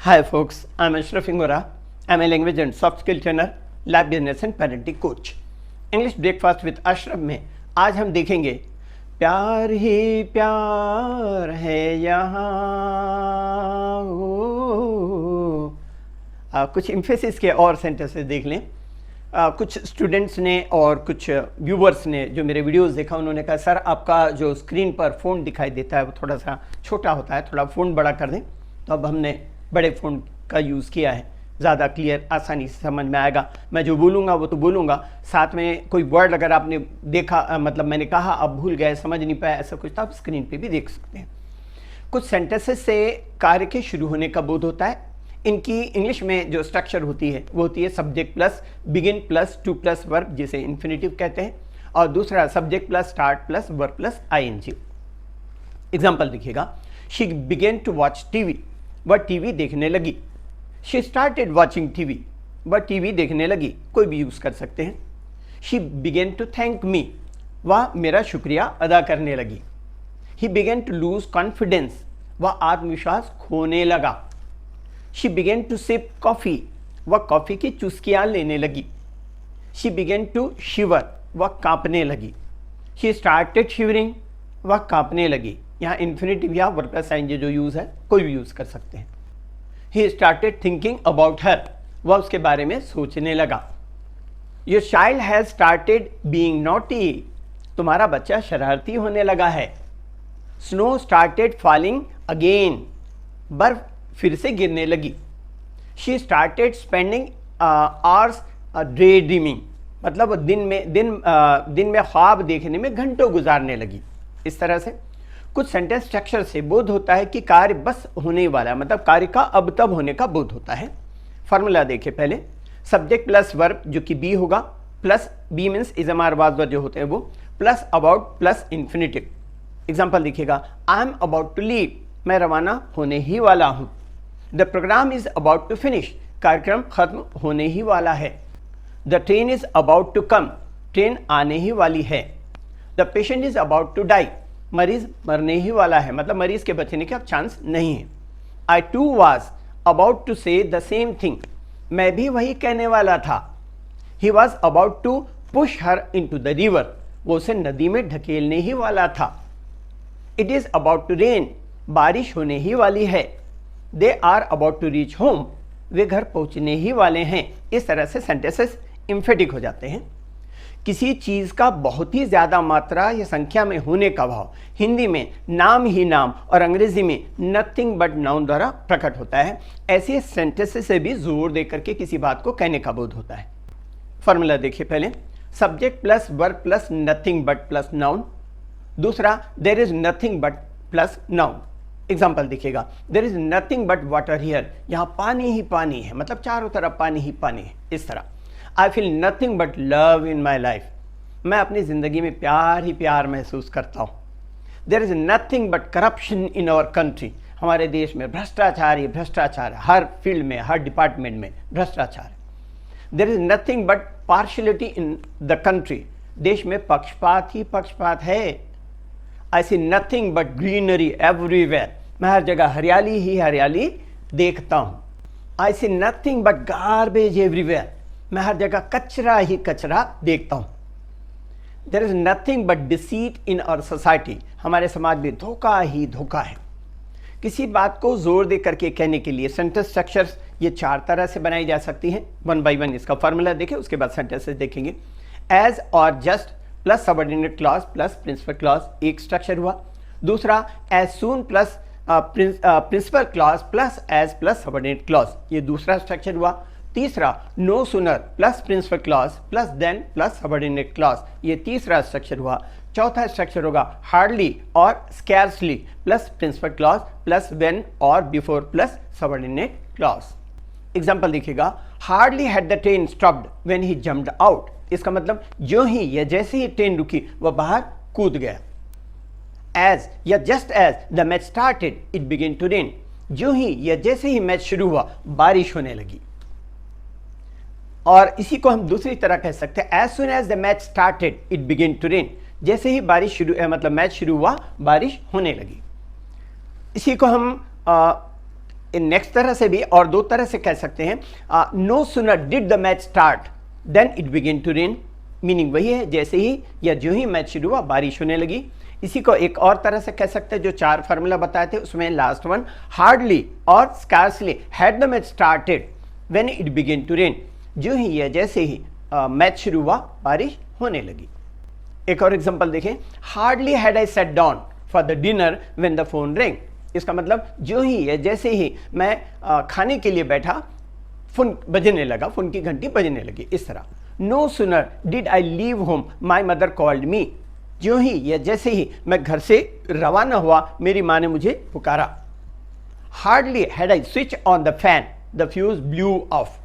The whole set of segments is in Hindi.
Hi folks, I'm Ashraf Ingora. I'm a language and soft skill trainer, life business and parenting coach. English breakfast with Ashraf में आज हम देखेंगे प्यार ही प्यार है यहाँ। कुछ इम्फेसिस के और सेंटेंसेस देख लें। कुछ स्टूडेंट्स ने और कुछ व्यूवर्स ने जो मेरे वीडियोस देखा उन्होंने कहा सर आपका जो स्क्रीन पर फ़ोन दिखाई देता है वो थोड़ा सा छोटा होता है, थोड़ा फ़ोन बड़ा कर दें। तो अब हमने बड़े फ़ोन का यूज़ किया है, ज़्यादा क्लियर आसानी से समझ में आएगा। मैं जो बोलूँगा वो तो बोलूँगा, साथ में कोई वर्ड अगर आपने देखा मतलब मैंने कहा आप भूल गए, समझ नहीं पाया, ऐसा कुछ तो आप स्क्रीन पे भी देख सकते हैं। कुछ सेंटेंसेस से कार्य के शुरू होने का बोध होता है। इनकी इंग्लिश में जो स्ट्रक्चर होती है वो होती है subject plus begin plus to plus verb, जिसे इन्फिनेटिव कहते हैं, और दूसरा subject plus start plus verb plus ING. Example देखिएगा, she began to watch TV, वह टीवी देखने लगी। शी स्टार्टेड वॉचिंग टीवी, वह टीवी देखने लगी, कोई भी यूज़ कर सकते हैं। She began to thank me, वह मेरा शुक्रिया अदा करने लगी। He began to lose confidence, वह आत्मविश्वास खोने लगा। She began to SIP coffee, वह कॉफ़ी की चुस्कियाँ लेने लगी। शी बिगेन टू शिवर, वह काँपने लगी। शी स्टार्टेड शिवरिंग, वह काँपने लगी। यहाँ इन्फिनेटिव या वर्ब प्लस आईएनजी जो यूज़ है कोई भी यूज़ कर सकते हैं। He started thinking about her, वह उसके बारे में सोचने लगा। Your child has started being naughty, तुम्हारा बच्चा शरारती होने लगा है। स्नो स्टार्टेड फॉलिंग अगेन, बर्फ फिर से गिरने लगी। She started spending hours day dreaming, मतलब दिन में ख्वाब देखने में घंटों गुजारने लगी। इस तरह से कुछ सेंटेंस स्ट्रक्चर से बोध होता है कि कार्य बस होने वाला है, मतलब कार्य का अब तब होने का बोध होता है। फॉर्मूला देखिए पहले, सब्जेक्ट प्लस वर्ब जो कि बी होगा, plus be means is am are was जो होते हैं वो, plus about plus infinitive. Example देखिएगा, I am about to leave, मैं रवाना होने ही वाला हूँ। The program is about to finish, कार्यक्रम खत्म होने ही वाला है। The train is about to come, train आने ही वाली है। The patient is about to die, मरीज मरने ही वाला है, मतलब मरीज के बचने का चांस नहीं है। I too was about to say the same thing, मैं भी वही कहने वाला था। He was about to push her into the river, वो उसे नदी में ढकेलने ही वाला था। It is about to rain, बारिश होने ही वाली है। They are about to reach home, वे घर पहुंचने ही वाले हैं। इस तरह से सेंटेंसेस इम्फेटिक हो जाते हैं। किसी चीज़ का बहुत ही ज़्यादा मात्रा या संख्या में होने का भाव हिंदी में नाम ही नाम और अंग्रेजी में नथिंग बट नाउन द्वारा प्रकट होता है। ऐसे सेंटेंसेस से भी जोर देकर के किसी बात को कहने का बोध होता है। फॉर्मूला देखिए पहले, subject plus verb plus nothing but plus noun. दूसरा, there is nothing but plus noun. Example देखिएगा, there is nothing but water here, यहाँ पानी ही पानी है, मतलब चारों तरफ पानी ही पानी है। इस तरह, I feel nothing but love in my life, मैं अपनी ज़िंदगी में प्यार ही प्यार महसूस करता हूँ। There is nothing but corruption in our country, हमारे देश में भ्रष्टाचार ही भ्रष्टाचार है, हर फील्ड में हर डिपार्टमेंट में भ्रष्टाचार है। There is nothing but partiality in the country, देश में पक्षपात ही पक्षपात है। I see nothing but greenery everywhere, मैं हर जगह हरियाली ही हरियाली देखता हूँ। I see nothing but garbage everywhere, मैं हर जगह कचरा ही कचरा देखता हूँ। There is nothing but deceit in our society, हमारे समाज में धोखा ही धोखा है। किसी बात को जोर दे करके कहने के लिए सेंटेंस स्ट्रक्चर्स ये चार तरह से बनाई जा सकती हैं। वन बाय वन इसका फॉर्मूला देखें, उसके बाद सेंटेंसेस देखेंगे। एज और just plus subordinate clause plus principal clause एक स्ट्रक्चर हुआ। दूसरा, as soon plus principal clause plus as plus subordinate clause, ये दूसरा स्ट्रक्चर हुआ। तीसरा, no sooner plus principal clause plus than plus subordinate clause, ये तीसरा स्ट्रक्चर हुआ। चौथा स्ट्रक्चर होगा हार्डली और scarcely plus principal clause plus when और before plus subordinate clause. Example देखिएगा, hardly had the train stopped when he jumped out, इसका मतलब जो ही या जैसे ही ट्रेन रुकी वह बाहर कूद गया। एज या just as the match started it begin to rain, जो ही या जैसे ही मैच शुरू हुआ बारिश होने लगी। और इसी को हम दूसरी तरह कह सकते हैं, as soon as the match started it begin to rain, जैसे ही बारिश शुरू मतलब मैच शुरू हुआ बारिश होने लगी। इसी को हम नेक्स्ट तरह से भी और दो तरह से कह सकते हैं, no sooner did the match start than it begin to rain. Meaning वही है, जैसे ही या जो ही मैच शुरू हुआ बारिश होने लगी। इसी को एक और तरह से कह सकते हैं, जो 4 फार्मूला बताए थे उसमें लास्ट वन, हार्डली और scarcely had the match started when it begin to rain. जो ही या जैसे ही मैच शुरू हुआ बारिश होने लगी। एक और एग्जांपल देखें, hardly had I set down for the dinner when the phone ring. इसका मतलब जो ही या जैसे ही मैं खाने के लिए बैठा फोन बजने लगा, फोन की घंटी बजने लगी। इस तरह, no sooner did I leave home my mother called me. जो ही या जैसे ही मैं घर से रवाना हुआ मेरी माँ ने मुझे पुकारा। Hardly had I switch on the fan the fuse blue of.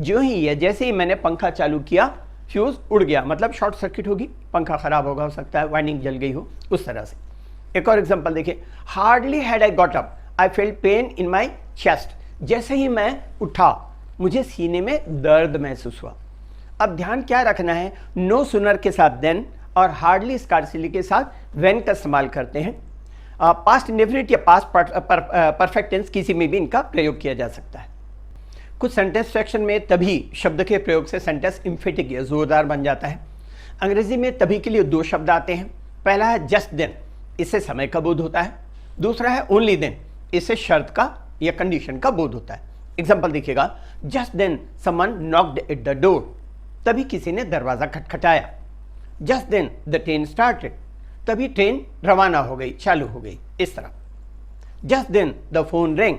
जो ही या जैसे ही मैंने पंखा चालू किया फ्यूज उड़ गया, मतलब शॉर्ट सर्किट होगी, पंखा खराब होगा, हो सकता है वाइंडिंग जल गई हो, उस तरह से। एक और एग्जांपल देखिए, hardly had I got up I felt pain in my chest. जैसे ही मैं उठा मुझे सीने में दर्द महसूस हुआ। अब ध्यान क्या रखना है, नो सुनर के साथ देन और हार्डली स्कार्सली के साथ व्हेन का इस्तेमाल करते हैं। पास्ट इंडेफिनिट या पास्ट परफेक्ट टेंस किसी में भी इनका प्रयोग किया जा सकता है। कुछ सेंटेंस सेक्शन में तभी शब्द के प्रयोग से सेंटेंस इम्फेटिक या जोरदार बन जाता है। अंग्रेजी में तभी के लिए 2 शब्द आते हैं। पहला है जस्ट देन, इससे समय का बोध होता है। दूसरा है ओनली देन, इससे शर्त का या कंडीशन का बोध होता है। एग्जाम्पल देखिएगा, just then someone knocked at the door. तभी किसी ने दरवाजा खटखटाया। Just then the train started, तभी ट्रेन रवाना हो गई, चालू हो गई। इस तरह, just then the phone ring,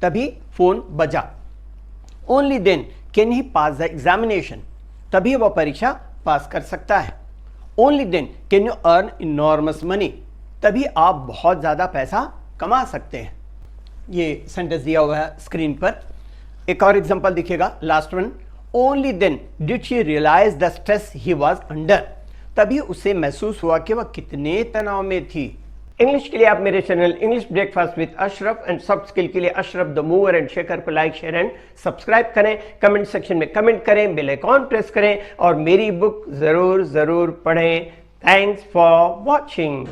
तभी फोन बजा। Only then can he pass the examination, तभी वह परीक्षा पास कर सकता है। Only then can you earn enormous money, तभी आप बहुत ज़्यादा पैसा कमा सकते हैं। ये सेंटेंस दिया हुआ है स्क्रीन पर। एक और एग्जांपल दिखेगा, last one, only then did she realise the stress he was under, तभी उसे महसूस हुआ कि वह कितने तनाव में थी। इंग्लिश के लिए आप मेरे channel English breakfast with Ashraf and soft skill के लिए Ashraf the mover and shaker को लाइक, शेयर एंड सब्सक्राइब करें। कमेंट सेक्शन में कमेंट करें, बेल आइकॉन प्रेस करें और मेरी बुक जरूर पढ़ें। Thanks for watching.